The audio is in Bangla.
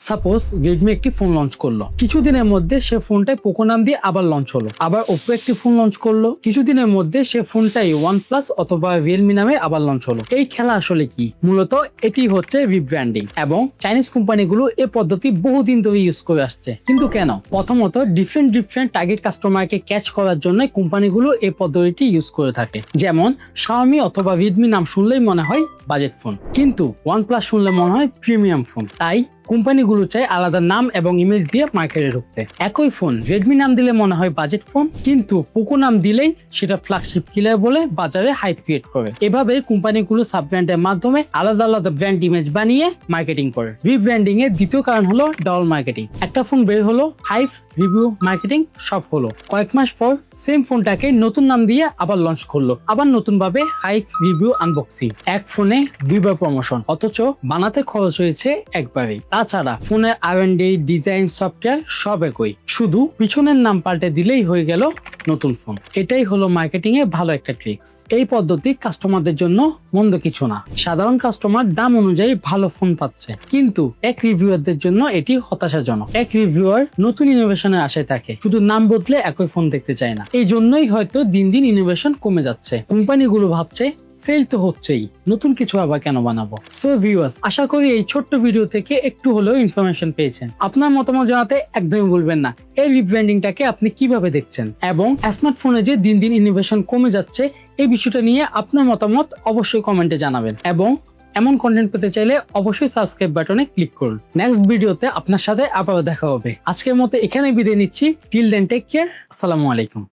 সাপোজ রেডমি একটি ফোন লঞ্চ করলো, কিছুদিনের মধ্যে সে ফোনটাই পোকো নাম দিয়ে আবার লঞ্চ হলো। আবার ওপো একটি ফোন লঞ্চ করলো, কিছুদিনের মধ্যে সে ফোনটাই ওয়ানপ্লাস অথবা রিয়েলমি নামে আবার লঞ্চ হলো। এই খেলা আসলে কি? মূলত এটি হচ্ছে রিব্র্যান্ডিং, এবং চাইনিজ কোম্পানিগুলো এই পদ্ধতি বহুদিন ধরে ইউজ করে আসছে। কিন্তু কেন? প্রথমত ডিফারেন্ট টার্গেট কাস্টমারকে ক্যাচ করার জন্য কোম্পানিগুলো এই পদ্ধতিটি ইউজ করে থাকে। যেমন Xiaomi অথবা রেডমি নাম শুনলেই মনে হয় বাজেট ফোন, কিন্তু OnePlus শুনলে মনে হয় প্রিমিয়াম ফোন। তাই কোম্পানিগুলো চায় আলাদা নাম এবং ইমেজ দিয়ে মার্কেটে ঢুকতে। একই ফোন রেডমি নাম দিলে মনে হয় বাজেট ফোন, কিন্তু পোকো নাম দিলেই সেটা ফ্ল্যাগশিপ কিলার বলে বাজারে হাইপ ক্রিয়েট করে। এভাবে কোম্পানিগুলো সাব ব্র্যান্ডের মাধ্যমে আলাদা আলাদা ব্র্যান্ড ইমেজ বানিয়ে মার্কেটিং করে। রিব্র্যান্ডিং এর দ্বিতীয় কারণ হলো ডাবল মার্কেটিং। একটা ফোন বের হলো, হাইপ, রিভিউ, মার্কেটিং সব হলো। কয়েক মাস পর সেম ফোনটাকে নতুন নাম দিয়ে আবার লঞ্চ করলো, আবার নতুন ভাবে হাইপ, রিভিউ, আনবক্সিং। এক ফোনে দুইবার প্রমোশন, অথচ বানাতে খরচ হয়েছে একবারেই। তাছাড়া ফোনের R&D, ডিজাইন, সফটওয়্যার সব একই, শুধু পিছনের নাম পাল্টে দিলেই হয়ে গেল নতুন ফোন। এটাই হলো মার্কেটিং এর ভালো একটা ট্রিক্স। এই পদ্ধতি কাস্টমারদের জন্য মন্দ কিছু না। সাধারণ কাস্টমার দাম অনুযায়ী ভালো ফোন পাচ্ছে, কিন্তু এক রিভিউয়ারদের জন্য এটি হতাশাজনক। এক রিভিউয়ার নতুন ইনোভেশনের আশায় থাকে, শুধু নাম বদলে একই ফোন দেখতে চায় না। এই জন্যই হয়তো দিন দিন ইনোভেশন কমে যাচ্ছে। কোম্পানিগুলো ভাবছে সেল তো হচ্ছেই, নতুন কিছু আবার কেন বানাবো। সো ভিউয়ার্স, আশা করি এই ছোট্ট ভিডিও থেকে একটু হলেও ইনফরমেশন পেয়েছেন। আপনার মতামত জানাতে একদমই ভুলবেন না। এই রিব্র্যান্ডিংটাকে আপনি কিভাবে দেখছেন, এবং স্মার্টফোনে যে দিন দিন ইনোভেশন কমে যাচ্ছে এই বিষয়টা নিয়ে আপনার মতামত অবশ্যই কমেন্টে জানাবেন। এবং এমন কন্টেন্ট পেতে চাইলে অবশ্যই সাবস্ক্রাইব বাটনে ক্লিক করুন। নেক্সট ভিডিওতে আপনার সাথে আবারও দেখা হবে। আজকের মতো এখানেই বিদায় নিচ্ছি। Till then take care. আসসালামু আলাইকুম।